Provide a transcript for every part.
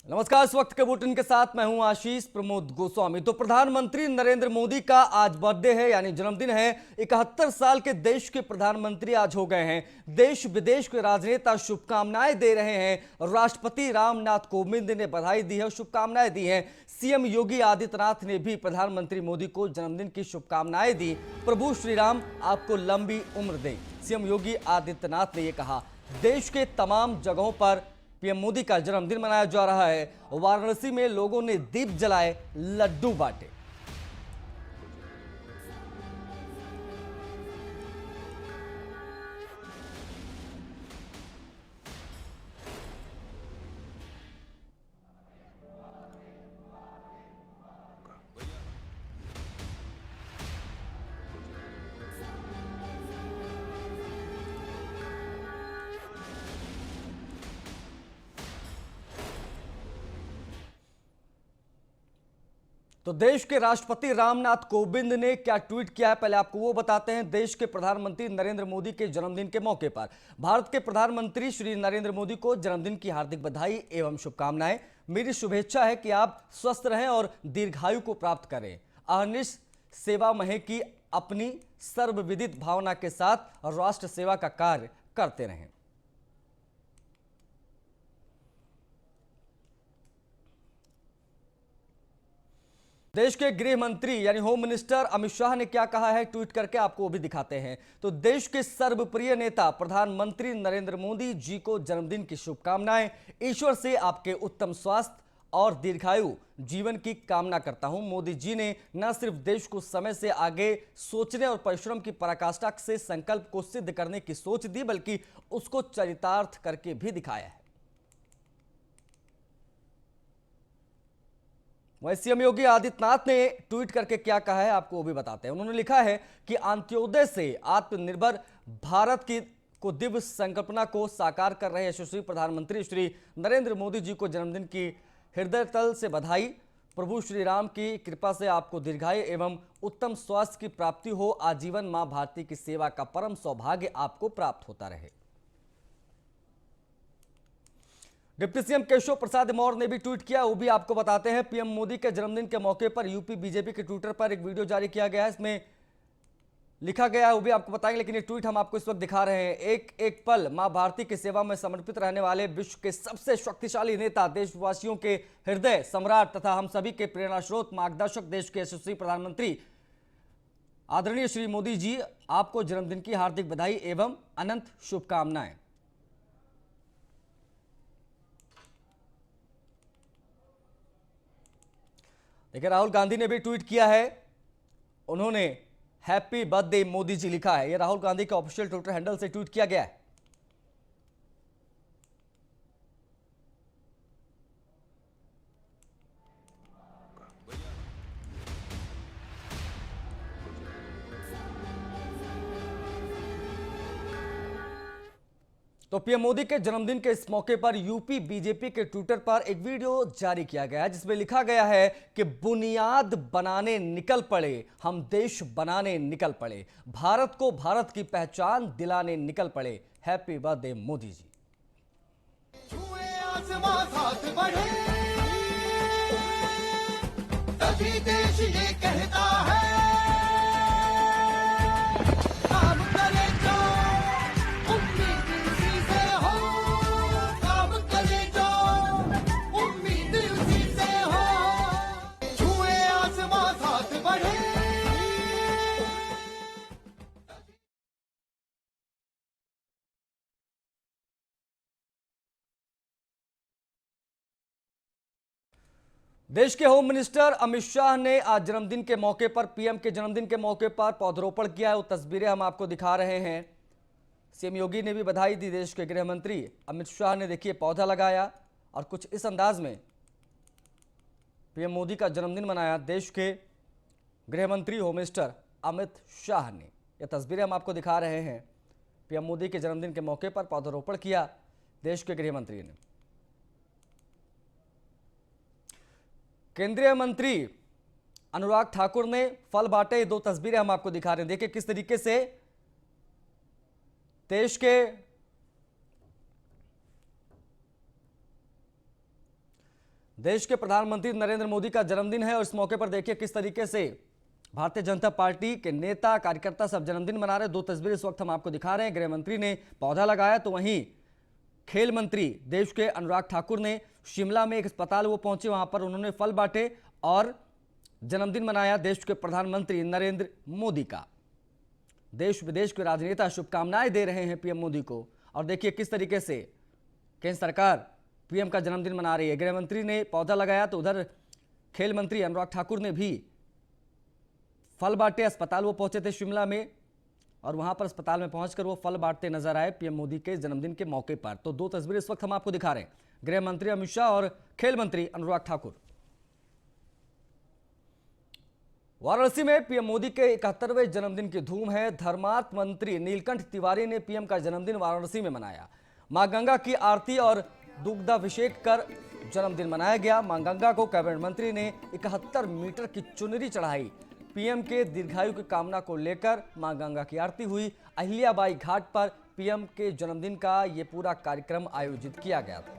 नमस्कार। इस वक्त के बुलेटिन के साथ मैं हूं आशीष प्रमोद गोस्वामी। तो प्रधानमंत्री नरेंद्र मोदी का आज बर्थडे है, यानी जन्मदिन है। 71 साल के देश के प्रधानमंत्री आज हो गए हैं। देश विदेश के राजनेता शुभकामनाएं दे रहे हैं। राष्ट्रपति रामनाथ कोविंद ने बधाई दी है, शुभकामनाएं दी हैं। सीएम योगी आदित्यनाथ ने भी प्रधानमंत्री मोदी को जन्मदिन की शुभकामनाएं दी। प्रभु श्री राम आपको लंबी उम्र दें, सीएम योगी आदित्यनाथ ने यह कहा। देश के तमाम जगहों पर पीएम मोदी का जन्मदिन मनाया जा रहा है। वाराणसी में लोगों ने दीप जलाए, लड्डू बांटे। तो देश के राष्ट्रपति रामनाथ कोविंद ने क्या ट्वीट किया है, पहले आपको वो बताते हैं। देश के प्रधानमंत्री नरेंद्र मोदी के जन्मदिन के मौके पर भारत के प्रधानमंत्री श्री नरेंद्र मोदी को जन्मदिन की हार्दिक बधाई एवं शुभकामनाएं। मेरी शुभेच्छा है कि आप स्वस्थ रहें और दीर्घायु को प्राप्त करें। अहर्निश सेवा महे की अपनी सर्वविदित भावना के साथ राष्ट्र सेवा का कार्य करते रहें। देश के गृह मंत्री यानी होम मिनिस्टर अमित शाह ने क्या कहा है, ट्वीट करके आपको वो भी दिखाते हैं। तो देश के सर्वप्रिय नेता प्रधानमंत्री नरेंद्र मोदी जी को जन्मदिन की शुभकामनाएं। ईश्वर से आपके उत्तम स्वास्थ्य और दीर्घायु जीवन की कामना करता हूं। मोदी जी ने न सिर्फ देश को समय से आगे सोचने और परिश्रम की पराकाष्ठा से संकल्प को सिद्ध करने की सोच दी, बल्कि उसको चरितार्थ करके भी दिखाया है। वहीं सीएम योगी आदित्यनाथ ने ट्वीट करके क्या कहा है, आपको वो भी बताते हैं। उन्होंने लिखा है कि अंत्योदय से आत्मनिर्भर भारत की दिव्य संकल्पना को साकार कर रहे यशस्वी प्रधानमंत्री श्री नरेंद्र मोदी जी को जन्मदिन की हृदय तल से बधाई। प्रभु श्री राम की कृपा से आपको दीर्घायु एवं उत्तम स्वास्थ्य की प्राप्ति हो। आजीवन मां भारती की सेवा का परम सौभाग्य आपको प्राप्त होता रहे। डिप्टी सीएम केशव प्रसाद मौर्य ने भी ट्वीट किया, वो भी आपको बताते हैं। पीएम मोदी के जन्मदिन के मौके पर यूपी बीजेपी के ट्विटर पर एक वीडियो जारी किया गया है। इसमें लिखा गया है, वो भी आपको बताएंगे, लेकिन ये ट्वीट हम आपको इस वक्त दिखा रहे हैं। एक एक पल मां भारती की सेवा में समर्पित रहने वाले विश्व के सबसे शक्तिशाली नेता, देशवासियों के हृदय सम्राट तथा हम सभी के प्रेरणा स्रोत, मार्गदर्शक, देश के यशस्वी प्रधानमंत्री आदरणीय श्री मोदी जी, आपको जन्मदिन की हार्दिक बधाई एवं अनंत शुभकामनाएं। देखिए, राहुल गांधी ने भी ट्वीट किया है। उन्होंने हैप्पी बर्थडे मोदी जी लिखा है। यह राहुल गांधी के ऑफिशियल ट्विटर हैंडल से ट्वीट किया गया है। तो पीएम मोदी के जन्मदिन के इस मौके पर यूपी बीजेपी के ट्विटर पर एक वीडियो जारी किया गया है, जिसमें लिखा गया है कि बुनियाद बनाने निकल पड़े, हम देश बनाने निकल पड़े, भारत को भारत की पहचान दिलाने निकल पड़े। Happy birthday Modi ji. तभी देश ये कहता है, देश के होम मिनिस्टर अमित शाह ने आज जन्मदिन के मौके पर, पीएम के जन्मदिन के मौके पर पौधरोपण किया है। वो तस्वीरें हम आपको दिखा रहे हैं। सीएम योगी ने भी बधाई दी। देश के गृह मंत्री अमित शाह ने देखिए पौधा लगाया और कुछ इस अंदाज में पीएम मोदी का जन्मदिन मनाया। देश के गृह मंत्री होम मिनिस्टर अमित शाह ने, यह तस्वीरें हम आपको दिखा रहे हैं। पीएम मोदी के जन्मदिन के मौके पर पौधरोपण किया देश के गृह मंत्री ने। केंद्रीय मंत्री अनुराग ठाकुर ने फल बांटे। दो तस्वीरें हम आपको दिखा रहे हैं। देखिए किस तरीके से देश के देश के प्रधानमंत्री नरेंद्र मोदी का जन्मदिन है और इस मौके पर देखिए किस तरीके से भारतीय जनता पार्टी के नेता कार्यकर्ता सब जन्मदिन मना रहे हैं। दो तस्वीरें इस वक्त हम आपको दिखा रहे हैं। गृह मंत्री ने पौधा लगाया तो वहीं खेल मंत्री देश के अनुराग ठाकुर ने शिमला में एक अस्पताल वो पहुंचे, वहां पर उन्होंने फल बांटे और जन्मदिन मनाया देश के प्रधानमंत्री नरेंद्र मोदी का। देश विदेश के राजनेता शुभकामनाएं दे रहे हैं पीएम मोदी को। और देखिए किस तरीके से केंद्र सरकार पीएम का जन्मदिन मना रही है। गृह मंत्री ने पौधा लगाया तो उधर खेल मंत्री अनुराग ठाकुर ने भी फल बांटे। अस्पताल वो पहुंचे थे शिमला में और वहां पर अस्पताल में पहुंचकर वो फल बांटते नजर आए पीएम मोदी के जन्मदिन के मौके पर। तो दो तस्वीरें इस वक्त हम आपको दिखा रहे हैं, गृह मंत्री अमित शाह और खेल मंत्री अनुराग ठाकुर। वाराणसी में पीएम मोदी के 71वें जन्मदिन की धूम है। धर्मार्थ मंत्री नीलकंठ तिवारी ने पीएम का जन्मदिन वाराणसी में मनाया। मां गंगा की आरती और दुग्धाभिषेक कर जन्मदिन मनाया गया। मां गंगा को कैबिनेट मंत्री ने 71 मीटर की चुनरी चढ़ाई। पीएम के दीर्घायु की कामना को लेकर मां गंगा की आरती हुई। अहिल्याबाई घाट पर पीएम के जन्मदिन का ये पूरा कार्यक्रम आयोजित किया गया था।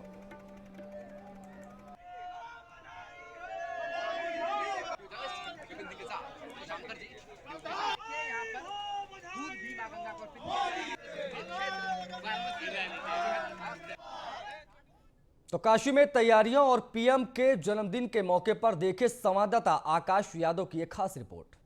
तो काशी में तैयारियों और पीएम के जन्मदिन के मौके पर देखे संवाददाता आकाश यादव की एक खास रिपोर्ट।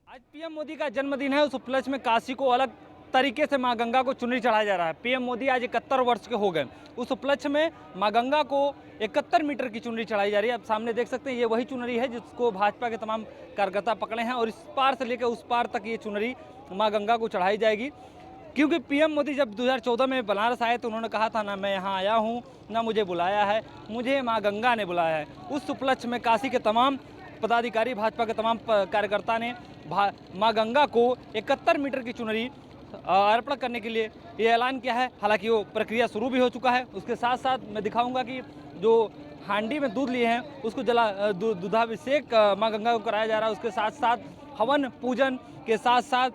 आज पीएम मोदी का जन्मदिन है, उस उपलक्ष्य में काशी को अलग तरीके से मां गंगा को चुनरी चढ़ाया जा रहा है। पीएम मोदी आज 71 वर्ष के हो गए। उस उपलक्ष्य में मां गंगा को 71 मीटर की चुनरी चढ़ाई जा रही है। अब सामने देख सकते हैं ये वही चुनरी है जिसको भाजपा के तमाम कार्यकर्ता पकड़े हैं और इस पार से लेकर उस पार तक ये चुनरी मां गंगा को चढ़ाई जाएगी। क्योंकि पीएम मोदी जब 2014 में बनारस आए तो उन्होंने कहा था ना मैं यहाँ आया हूँ ना मुझे बुलाया है, मुझे मां गंगा ने बुलाया है। उस उपलक्ष्य में काशी के तमाम पदाधिकारी, भाजपा के तमाम कार्यकर्ता ने मां गंगा को 71 मीटर की चुनरी अर्पण करने के लिए ये ऐलान किया है। हालांकि वो प्रक्रिया शुरू भी हो चुका है। उसके साथ साथ मैं दिखाऊंगा कि जो हांडी में दूध लिए हैं उसको दूधाभिषेक मां गंगा को कराया जा रहा है। उसके साथ साथ हवन पूजन के साथ साथ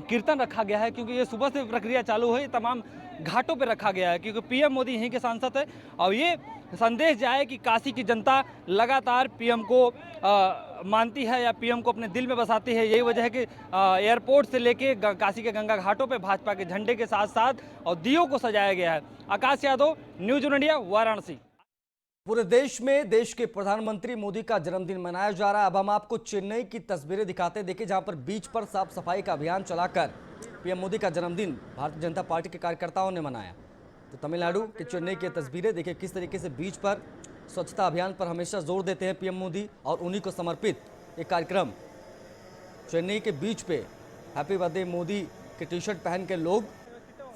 कीर्तन रखा गया है, क्योंकि ये सुबह से प्रक्रिया चालू है। तमाम घाटों पर रखा गया है क्योंकि पीएम मोदी यहीं के सांसद है और ये संदेश जाए कि काशी की जनता लगातार पीएम को मानती है या पीएम को अपने दिल में बसाती है। यही वजह है कि एयरपोर्ट से लेके काशी के गंगा घाटों पे भाजपा के झंडे के साथ साथ और दियों को सजाया गया है। आकाश यादव, न्यूज इंडिया, वाराणसी। पूरे देश में देश के प्रधानमंत्री मोदी का जन्मदिन मनाया जा रहा है। अब हम आपको चेन्नई की तस्वीरें दिखाते हैं। देखिए जहां पर बीच पर साफ सफाई का अभियान चलाकर पीएम मोदी का जन्मदिन भारतीय जनता पार्टी के कार्यकर्ताओं ने मनाया। तो तमिलनाडु के चेन्नई की तस्वीरें देखिए किस तरीके से बीच पर स्वच्छता अभियान पर हमेशा जोर देते हैं पीएम मोदी और उन्हीं को समर्पित एक कार्यक्रम। चेन्नई के बीच पे हैप्पी बर्थडे मोदी के टी शर्ट पहन के लोग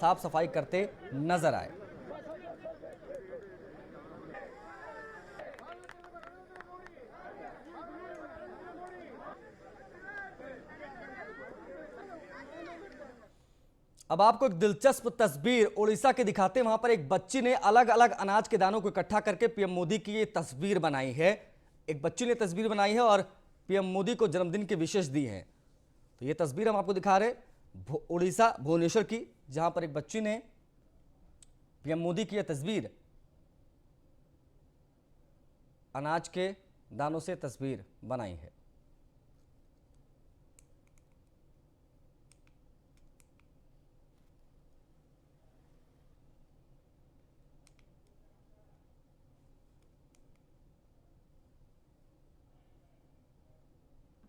साफ सफाई करते नजर आए। अब आपको एक दिलचस्प तस्वीर उड़ीसा के दिखाते हैं। वहां पर एक बच्ची ने अलग अलग अनाज के दानों को इकट्ठा करके पीएम मोदी की ये तस्वीर बनाई है। एक बच्ची ने तस्वीर बनाई है और पीएम मोदी को जन्मदिन की विशेष दी है। तो ये तस्वीर हम आपको दिखा रहे उड़ीसा भुवनेश्वर की, जहां पर एक बच्ची ने पीएम मोदी की यह तस्वीर अनाज के दानों से तस्वीर बनाई है।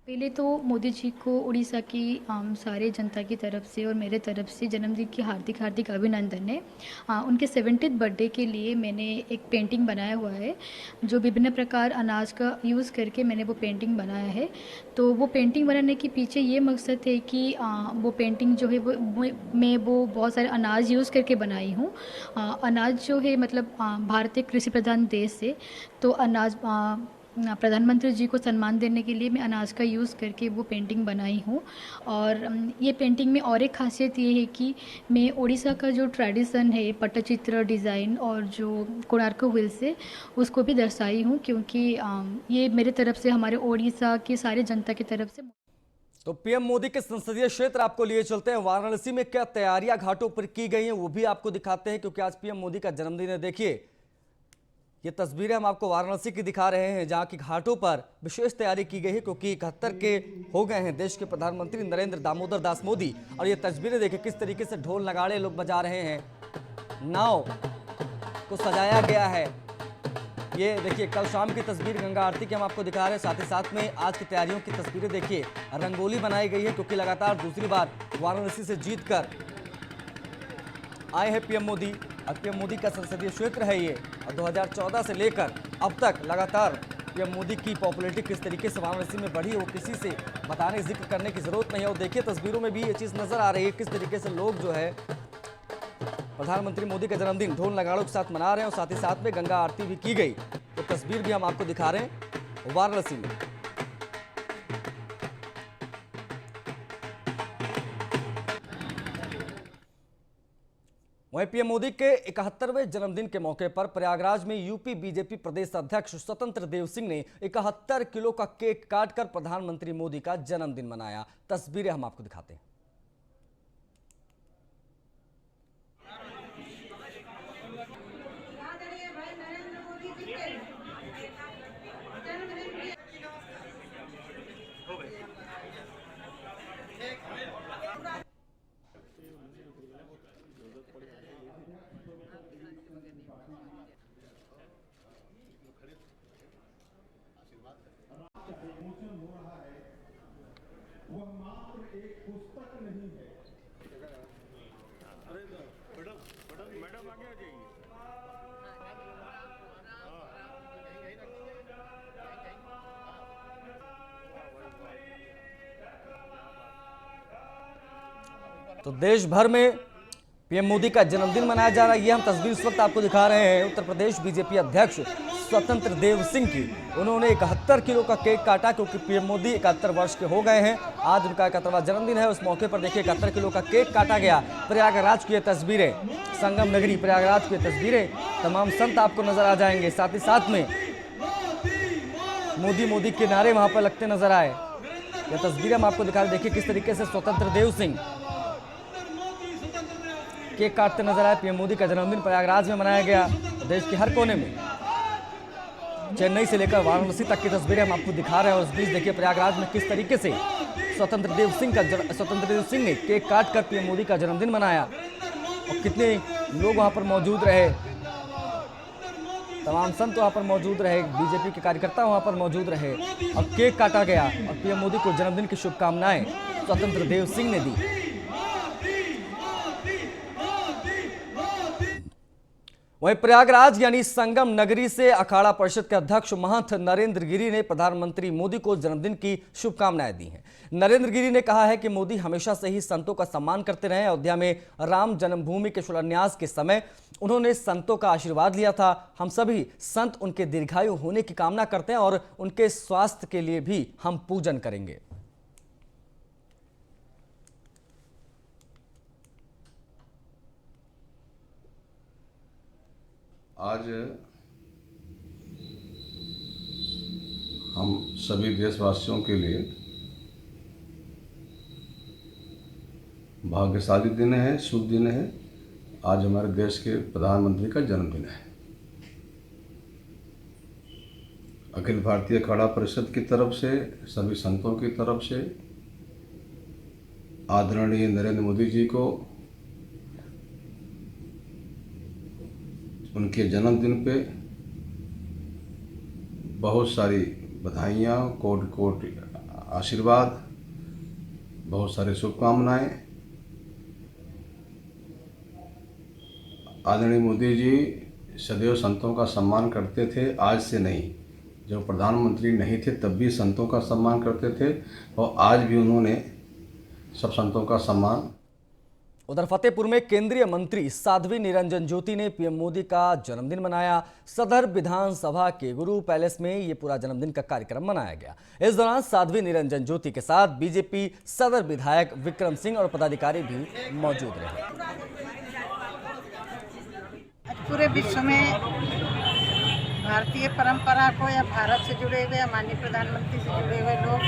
पहले तो मोदी जी को उड़ीसा की सारे जनता की तरफ से और मेरे तरफ से जन्मदिन की हार्दिक हार्दिक अभिनंदन है। उनके 70th बर्थडे के लिए मैंने एक पेंटिंग बनाया हुआ है जो विभिन्न प्रकार अनाज का यूज़ करके मैंने वो पेंटिंग बनाया है। तो वो पेंटिंग बनाने के पीछे ये मकसद है कि वो पेंटिंग जो है वो बहुत सारे अनाज यूज़ करके बनाई हूँ। अनाज जो है मतलब भारतीय कृषि प्रधान देश से, तो अनाज प्रधानमंत्री जी को सम्मान देने के लिए मैं अनाज का यूज़ करके वो पेंटिंग बनाई हूँ। और ये पेंटिंग में और एक खासियत ये है कि मैं उड़ीसा का जो ट्रेडिशन है पट्टचित्र डिज़ाइन और जो कोणार्क व्हील से उसको भी दर्शाई हूँ, क्योंकि ये मेरे तरफ से हमारे उड़ीसा की सारी जनता की तरफ से। तो पीएम मोदी के संसदीय क्षेत्र आपको लिए चलते हैं। वाराणसी में क्या तैयारियां घाटों पर की गई हैं वो भी आपको दिखाते हैं, क्योंकि आज पीएम मोदी का जन्मदिन है। देखिए ये तस्वीरें हम आपको वाराणसी की दिखा रहे हैं, जहां की घाटों पर विशेष तैयारी की गई है, क्योंकि 71 के हो गए हैं देश के प्रधानमंत्री नरेंद्र दामोदर दास मोदी। और ये तस्वीरें देखिए किस तरीके से ढोल नगाड़े लोग बजा रहे हैं, नाव को सजाया गया है। ये देखिए कल शाम की तस्वीर गंगा आरती की हम आपको दिखा रहे हैं, साथ ही साथ में आज की तैयारियों की तस्वीरें देखिए। रंगोली बनाई गई है, क्योंकि लगातार दूसरी बार वाराणसी से जीतकर आए हैं पीएम मोदी, और पीएम मोदी का संसदीय क्षेत्र है ये। और 2014 से लेकर अब तक लगातार पीएम मोदी की पॉपुलैरिटी किस तरीके से वाराणसी में बढ़ी, वो किसी से बताने जिक्र करने की जरूरत नहीं है। और देखिए तस्वीरों में भी ये चीज़ नजर आ रही है, किस तरीके से लोग जो है प्रधानमंत्री मोदी का जन्मदिन ढोल नगाड़ों के साथ मना रहे हैं। और साथ ही साथ में गंगा आरती भी की गई, तो तस्वीर भी हम आपको दिखा रहे हैं वाराणसी में। वहीं पीएम मोदी के 71वें जन्मदिन के मौके पर प्रयागराज में यूपी बीजेपी प्रदेश अध्यक्ष स्वतंत्र देव सिंह ने 71 किलो का केक काटकर प्रधानमंत्री मोदी का जन्मदिन मनाया। तस्वीरें हम आपको दिखाते हैं। वह मात्र एक पुस्तक नहीं है। मैडम आगे आ जाइए। तो देश भर में पीएम मोदी का जन्मदिन मनाया जा रहा है। ये हम तस्वीर इस वक्त आपको दिखा रहे हैं उत्तर प्रदेश बीजेपी अध्यक्ष स्वतंत्र देव सिंह की। उन्होंने 71 किलो का केक काटा, क्योंकि पीएम मोदी 71 वर्ष के हो गए हैं। आज उनका 71वां जन्मदिन है। उस मौके पर देखिए 71 किलो का केक काटा गया। प्रयागराज की ये तस्वीरें, संगम नगरी प्रयागराज की तस्वीरें, तमाम संत आपको नजर आ जाएंगे। साथ ही साथ में मोदी मोदी के नारे वहां पर लगते नजर आए। यह तस्वीरें हम आपको दिखा रहे हैं। देखिए किस तरीके से स्वतंत्र देव सिंह केक काटते नजर आए। पीएम मोदी का जन्मदिन प्रयागराज में मनाया गया। देश के हर कोने में, चेन्नई से लेकर वाराणसी तक की तस्वीरें हम आपको दिखा रहे हैं। और इस बीच देखिए प्रयागराज में किस तरीके से स्वतंत्र देव सिंह ने केक काटकर पीएम मोदी का जन्मदिन मनाया, और कितने लोग वहां पर मौजूद रहे। तमाम संत वहां पर मौजूद रहे, बीजेपी के कार्यकर्ता वहां पर मौजूद रहे, और केक काटा गया। और पीएम मोदी को जन्मदिन की शुभकामनाएं स्वतंत्र देव सिंह ने दी। वहीं प्रयागराज यानी संगम नगरी से अखाड़ा परिषद के अध्यक्ष महंत नरेंद्र गिरी ने प्रधानमंत्री मोदी को जन्मदिन की शुभकामनाएं दी हैं। नरेंद्र गिरी ने कहा है कि मोदी हमेशा से ही संतों का सम्मान करते रहे। अयोध्या में राम जन्मभूमि के शिलान्यास के समय उन्होंने संतों का आशीर्वाद लिया था। हम सभी संत उनके दीर्घायु होने की कामना करते हैं, और उनके स्वास्थ्य के लिए भी हम पूजन करेंगे। आज हम सभी देशवासियों के लिए भाग्यशाली दिन है, शुभ दिन है। आज हमारे देश के प्रधानमंत्री का जन्मदिन है। अखिल भारतीय अखाड़ा परिषद की तरफ से, सभी संतों की तरफ से आदरणीय नरेंद्र मोदी जी को उनके जन्मदिन पे बहुत सारी बधाइयाँ, कोटि कोटि आशीर्वाद, बहुत सारी शुभकामनाएं। आदरणीय मोदी जी सदैव संतों का सम्मान करते थे, आज से नहीं। जब प्रधानमंत्री नहीं थे तब भी संतों का सम्मान करते थे, और आज भी उन्होंने सब संतों का सम्मान। उधर फतेहपुर में केंद्रीय मंत्री साध्वी निरंजन ज्योति ने पीएम मोदी का जन्मदिन मनाया। सदर विधानसभा के गुरु पैलेस में ये पूरा जन्मदिन का कार्यक्रम मनाया गया। इस दौरान साध्वी निरंजन ज्योति के साथ बीजेपी सदर विधायक विक्रम सिंह और पदाधिकारी भी मौजूद रहे। पूरे विश्व में भारतीय परंपरा को या भारत से जुड़े हुए या माननीय प्रधानमंत्री से जुड़े हुए लोग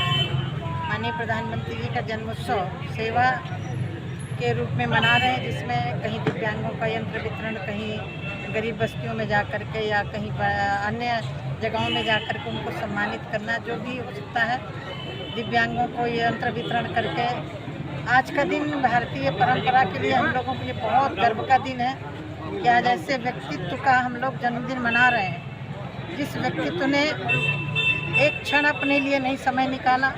माननीय प्रधानमंत्री जी का जन्मोत्सव सेवा के रूप में मना रहे हैं, जिसमें कहीं दिव्यांगों का यंत्र वितरण, कहीं गरीब बस्तियों में जा कर के या कहीं अन्य जगहों में जा कर के उनको सम्मानित करना, जो भी हो सकता है, दिव्यांगों को ये यंत्र वितरण करके। आज का दिन भारतीय परंपरा के लिए हम लोगों के लिए बहुत गर्व का दिन है कि आज ऐसे व्यक्तित्व का हम लोग जन्मदिन मना रहे हैं, जिस व्यक्तित्व ने एक क्षण अपने लिए नहीं समय निकाला,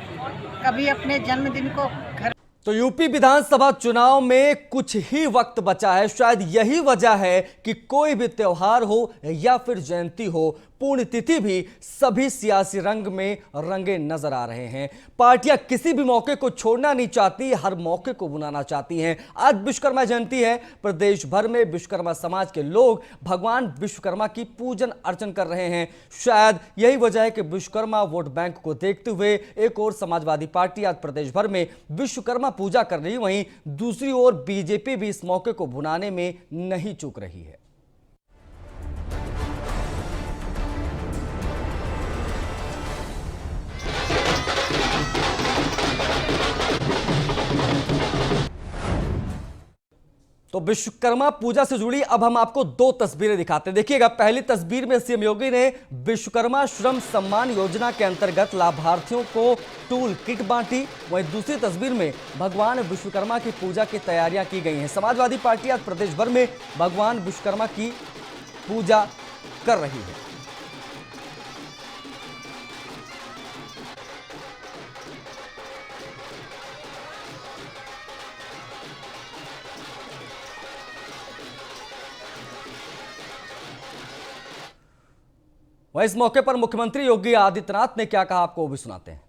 कभी अपने जन्मदिन को घर। तो यूपी विधानसभा चुनाव में कुछ ही वक्त बचा है। शायद यही वजह है कि कोई भी त्योहार हो या फिर जयंती हो, पुण्यतिथि भी सभी सियासी रंग में रंगे नजर आ रहे हैं। पार्टियां किसी भी मौके को छोड़ना नहीं चाहती, हर मौके को बुलाना चाहती हैं। आज विश्वकर्मा जयंती है। प्रदेश भर में विश्वकर्मा समाज के लोग भगवान विश्वकर्मा की पूजन अर्चन कर रहे हैं। शायद यही वजह है कि विश्वकर्मा वोट बैंक को देखते हुए एक और समाजवादी पार्टी आज प्रदेश भर में विश्वकर्मा पूजा कर रही, वहीं दूसरी ओर बीजेपी भी इस मौके को भुनाने में नहीं चूक रही है। तो विश्वकर्मा पूजा से जुड़ी अब हम आपको दो तस्वीरें दिखाते हैं। देखिएगा, पहली तस्वीर में सीएम योगी ने विश्वकर्मा श्रम सम्मान योजना के अंतर्गत लाभार्थियों को टूल किट बांटी। वहीं दूसरी तस्वीर में भगवान विश्वकर्मा की पूजा की तैयारियां की गई हैं। समाजवादी पार्टी आज प्रदेश भर में भगवान विश्वकर्मा की पूजा कर रही है। वहीं इस मौके पर मुख्यमंत्री योगी आदित्यनाथ ने क्या कहा, आपको वो भी सुनाते हैं।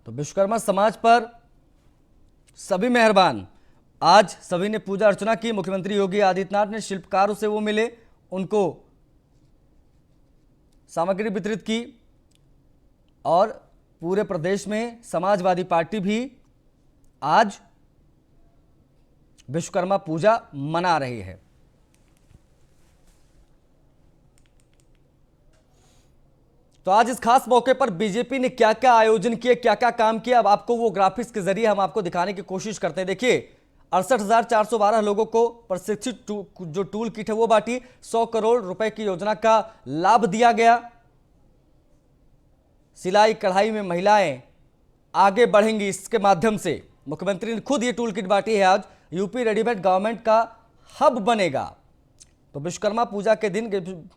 तो विश्वकर्मा समाज पर सभी मेहरबान, आज सभी ने पूजा अर्चना की। मुख्यमंत्री योगी आदित्यनाथ ने शिल्पकारों से वो मिले, उनको सामग्री वितरित की और पूरे प्रदेश में समाजवादी पार्टी भी आज विश्वकर्मा पूजा मना रही है। तो आज इस खास मौके पर बीजेपी ने क्या क्या आयोजन किए, क्या क्या काम किया, अब आपको वो ग्राफिक्स के जरिए हम आपको दिखाने की कोशिश करते हैं। देखिए, 68,412 लोगों को प्रशिक्षित जो टूल किट है वो बांटी। 100 करोड़ रुपए की योजना का लाभ दिया गया। सिलाई कढ़ाई में महिलाएं आगे बढ़ेंगी इसके माध्यम से। मुख्यमंत्री ने खुद ये टूल किट बांटी है। आज यूपी रेडीमेड गारमेंट का हब बनेगा। तो विश्वकर्मा पूजा के दिन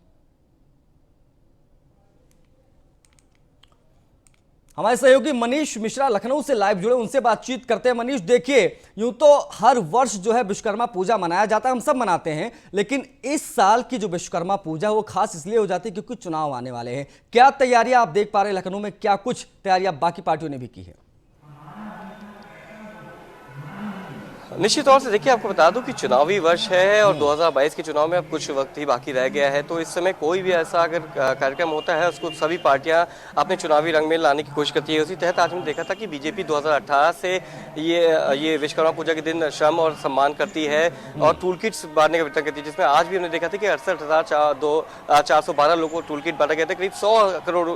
हमारे सहयोगी मनीष मिश्रा लखनऊ से लाइव जुड़े, उनसे बातचीत करते हैं। मनीष, देखिए, यूं तो हर वर्ष जो है विश्वकर्मा पूजा मनाया जाता है, हम सब मनाते हैं, लेकिन इस साल की जो विश्वकर्मा पूजा है वो खास इसलिए हो जाती है क्योंकि चुनाव आने वाले हैं। क्या तैयारियां आप देख पा रहे हैं लखनऊ में, क्या कुछ तैयारियां बाकी पार्टियों ने भी की है? निश्चित तौर से देखिए, आपको बता दूं कि चुनावी वर्ष है और 2022 के चुनाव में अब कुछ वक्त ही बाकी रह गया है। तो इस समय कोई भी ऐसा अगर कार्यक्रम होता है उसको सभी पार्टियां अपने चुनावी रंग में लाने की कोशिश करती है। उसी तहत आज हमने देखा था कि बीजेपी 2018 से ये विश्वकर्मा पूजा के दिन श्रम और सम्मान करती है और टूल किट्स बांटने का वितरण करती है, जिसमें आज भी हमने देखा था कि 68,412 लोगों को टूल किट बांटा गया था। करीब 100 करोड़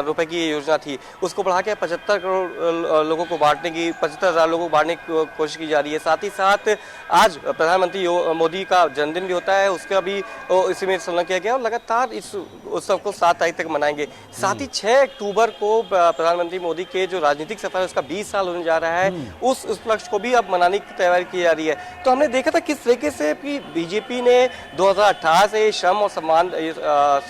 रुपए की योजना थी, उसको बढ़ा के 75 करोड़ लोगों को बांटने की, 75,000 लोगों को बांटने की कोशिश की जा रही है। साथ ही साथ आज प्रधानमंत्री मोदी का जन्मदिन भी होता है, उसका भी इसी में संलग्न किया गया और लगातार इस उत्सव को 7 तारीख तक मनाएंगे। साथ ही 6 अक्टूबर को प्रधानमंत्री मोदी के जो राजनीतिक सफर है उसका 20 साल होने जा रहा है, उस उपलक्ष्य को भी अब मनाने की तैयारी की जा रही है। तो हमने देखा था किस तरीके से बीजेपी ने 2018 से श्रम और सम्मान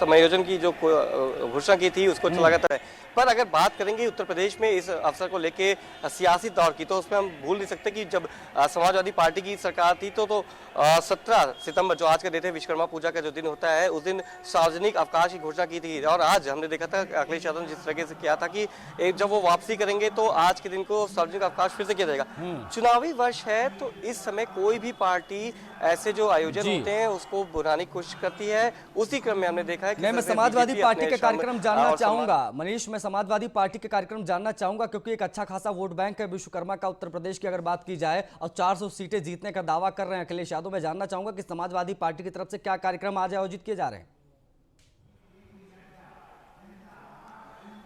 समायोजन की जो घोषणा की थी उसको लगातार है। पर अगर बात करेंगे उत्तर प्रदेश में इस अवसर को लेके सियासी दौर की, तो उसमें हम भूल नहीं सकते कि जब समाजवादी पार्टी की सरकार थी तो 17 सितंबर जो आज का डेट है, विश्वकर्मा पूजा का जो दिन होता है, उस दिन सार्वजनिक अवकाश की घोषणा की थी। और आज हमने देखा था अखिलेश यादव ने जिस तरीके से किया था कि जब वो वापसी करेंगे तो आज के दिन को सार्वजनिक अवकाश फिर से किया जाएगा। चुनावी वर्ष है तो इस समय कोई भी पार्टी ऐसे जो आयोजन होते हैं उसको बुलाने की कोशिश करती है। उसी क्रम में हमने देखा है कि मैं समाजवादी पार्टी के कार्यक्रम जानना चाहूंगा। मनीष, मैं समाजवादी पार्टी के कार्यक्रम जानना चाहूंगा, क्योंकि एक अच्छा खासा वोट बैंक है विश्वकर्मा का उत्तर प्रदेश की अगर बात की जाए, और 400 सीटें जीतने का दावा कर रहे हैं अखिलेश यादव। मैं जानना चाहूंगा कि समाजवादी पार्टी की तरफ से क्या कार्यक्रम आज आयोजित किए जा रहे हैं।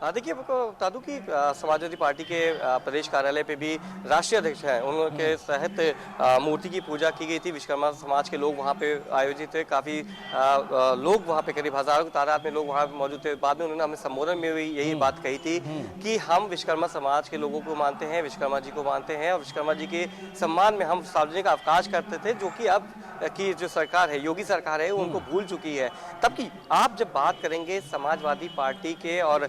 देखिए, आपको बता दूं कि समाजवादी पार्टी के प्रदेश कार्यालय पे भी राष्ट्रीय अध्यक्ष हैं, उनके तहत मूर्ति की पूजा की गई थी। विश्वकर्मा समाज के लोग वहाँ पे आयोजित थे, काफ़ी लोग वहाँ पे, करीब हजारों की तादाद में लोग वहाँ मौजूद थे। बाद में उन्होंने हमें संबोधन में भी यही बात कही थी कि हम विश्वकर्मा समाज के लोगों को मानते हैं, विश्वकर्मा जी को मानते हैं, और विश्वकर्मा जी के सम्मान में हम सार्वजनिक अवकाश करते थे, जो कि अब की जो सरकार है, योगी सरकार है, उनको भूल चुकी है। तब की आप जब बात करेंगे समाजवादी पार्टी के और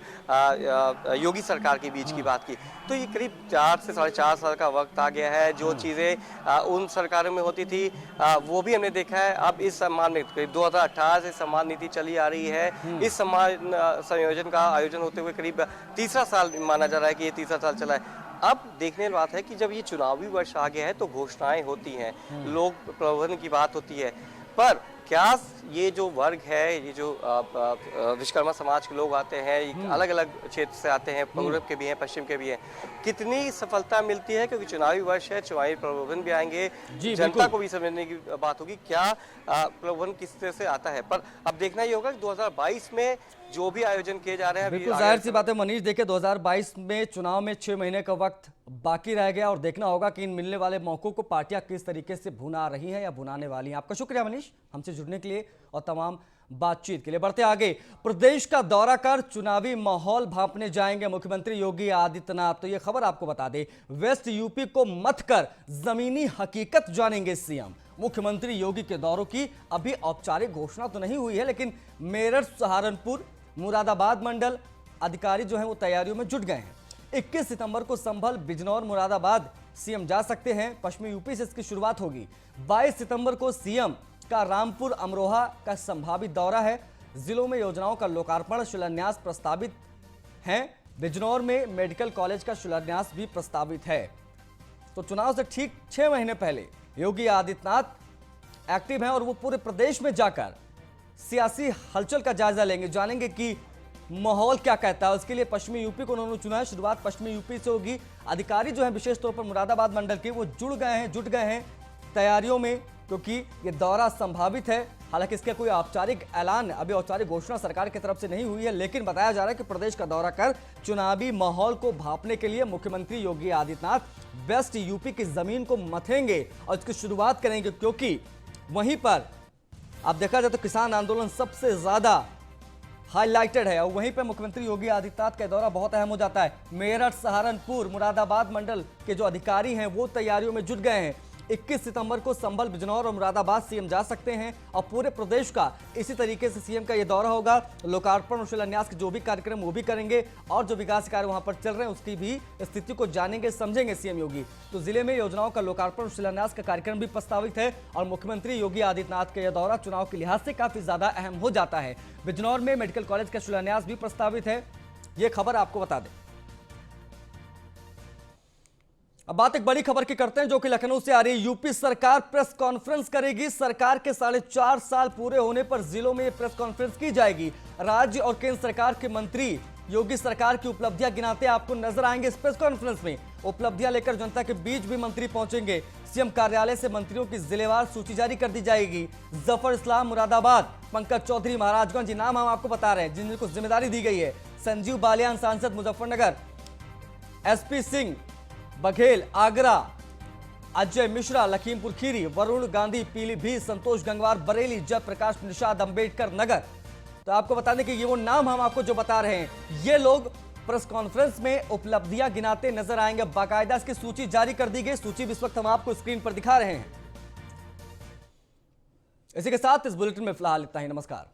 योगी सरकार के बीच की बात की, तो ये करीब 4 से 4.5 साल का वक्त आ गया है। जो चीज़ें उन सरकारों में होती थी वो भी हमने देखा है। अब इस सम्मान में करीब 2018 से सम्मान नीति चली आ रही है। इस सम्मान संयोजन का आयोजन होते हुए करीब तीसरा साल माना जा रहा है कि ये तीसरा साल चला है। अब देखने की बात है कि जब ये चुनावी वर्ष आ गया है तो घोषणाएं होती हैं, लोक प्रबंधन की बात होती है, पर क्या ये जो वर्ग है, ये जो विश्वकर्मा समाज के लोग आते हैं, अलग अलग क्षेत्र से आते हैं, पूर्व के भी हैं, पश्चिम के भी हैं, कितनी सफलता मिलती है? क्योंकि चुनावी वर्ष है, चुनावी प्रलोभन भी आएंगे, जनता को भी समझने की बात होगी क्या प्रलोभन किस तरह से आता है। पर अब देखना ही होगा कि 2022 में जो भी आयोजन किए जा रहे हैं, बिल्कुल जाहिर सी बात है मनीष, देखिए 2022 में चुनाव में 6 महीने का वक्त बाकी रह गया, और देखना होगा कि इन मिलने वाले मौकों को पार्टियां किस तरीके से भुना रही हैं या भुनाने वाली हैं। आपका शुक्रिया मनीष, हमसे जुड़ने के लिए और तमाम बातचीत के लिए। बढ़ते आगे, प्रदेश का दौरा कर चुनावी माहौल भांपने जाएंगे मुख्यमंत्री योगी आदित्यनाथ। तो ये खबर आपको बता दें, वेस्ट यूपी को मत कर जमीनी हकीकत जानेंगे सीएम। मुख्यमंत्री योगी के दौरों की अभी औपचारिक घोषणा तो नहीं हुई है, लेकिन मेरठ, सहारनपुर, मुरादाबाद मंडल अधिकारी जो हैं वो तैयारियों में जुट गए हैं। 21 सितंबर को संभल, बिजनौर, मुरादाबाद सीएम जा सकते हैं। पश्चिमी यूपी से इसकी शुरुआत होगी। 22 सितंबर को सीएम का रामपुर, अमरोहा का संभावित दौरा है। जिलों में योजनाओं का लोकार्पण, शिलान्यास प्रस्तावित हैं। बिजनौर में मेडिकल कॉलेज का शिलान्यास भी प्रस्तावित है। तो चुनाव से ठीक 6 महीने पहले योगी आदित्यनाथ एक्टिव हैं और वो पूरे प्रदेश में जाकर सियासी हलचल का जायजा लेंगे, जानेंगे कि माहौल क्या कहता है। उसके लिए पश्चिमी यूपी को उन्होंने चुना है, शुरुआत पश्चिमी यूपी से होगी। अधिकारी जो हैं विशेष तौर पर मुरादाबाद मंडल के, वो जुट गए हैं तैयारियों में, क्योंकि ये दौरा संभावित है। हालांकि इसका कोई औपचारिक ऐलान, अभी औपचारिक घोषणा सरकार की तरफ से नहीं हुई है, लेकिन बताया जा रहा है कि प्रदेश का दौरा कर चुनावी माहौल को भांपने के लिए मुख्यमंत्री योगी आदित्यनाथ वेस्ट यूपी की जमीन को मथेंगे और इसकी शुरुआत करेंगे, क्योंकि वहीं पर अब देखा जाए तो किसान आंदोलन सबसे ज्यादा हाईलाइटेड है, और वहीं पर मुख्यमंत्री योगी आदित्यनाथ का दौरा बहुत अहम हो जाता है। मेरठ, सहारनपुर, मुरादाबाद मंडल के जो अधिकारी हैं वो तैयारियों में जुट गए हैं। 21 सितंबर को संभल, बिजनौर और मुरादाबाद सीएम जा सकते हैं, और पूरे प्रदेश का इसी तरीके से सीएम का ये दौरा होगा। लोकार्पण और शिलान्यास के जो भी कार्यक्रम वो भी करेंगे, और जो विकास कार्य वहां पर चल रहे हैं उसकी भी स्थिति को जानेंगे, समझेंगे सीएम योगी। तो जिले में योजनाओं का लोकार्पण और शिलान्यास का कार्यक्रम भी प्रस्तावित है, और मुख्यमंत्री योगी आदित्यनाथ का यह दौरा चुनाव के लिहाज से काफी ज्यादा अहम हो जाता है। बिजनौर में मेडिकल कॉलेज का शिलान्यास भी प्रस्तावित है। ये खबर आपको बता दें। अब बात एक बड़ी खबर की करते हैं, जो कि लखनऊ से आ रही है। यूपी सरकार प्रेस कॉन्फ्रेंस करेगी। सरकार के 4.5 साल पूरे होने पर जिलों में प्रेस कॉन्फ्रेंस की जाएगी। राज्य और केंद्र सरकार के मंत्री योगी सरकार की उपलब्धियां गिनाते आपको नजर आएंगे इस प्रेस कॉन्फ्रेंस में। उपलब्धियां लेकर जनता के बीच भी मंत्री पहुंचेंगे। सीएम कार्यालय से मंत्रियों की जिलेवार सूची जारी कर दी जाएगी। जफर इस्लाम मुरादाबाद, पंकज चौधरी महाराजगंज, ये नाम हम आपको बता रहे हैं जिनको जिम्मेदारी दी गई है। संजीव बालियान सांसद मुजफ्फरनगर, एसपी सिंह बघेल आगरा, अजय मिश्रा लखीमपुर खीरी, वरुण गांधी पीलीभीत, संतोष गंगवार बरेली, जयप्रकाश निषाद अंबेडकर नगर। तो आपको बता दें कि ये वो नाम हम आपको जो बता रहे हैं, ये लोग प्रेस कॉन्फ्रेंस में उपलब्धियां गिनाते नजर आएंगे। बाकायदा इसकी सूची जारी कर दी गई। सूची भी इस वक्त हम आपको स्क्रीन पर दिखा रहे हैं। इसी के साथ इस बुलेटिन में फिलहाल इतना ही। नमस्कार।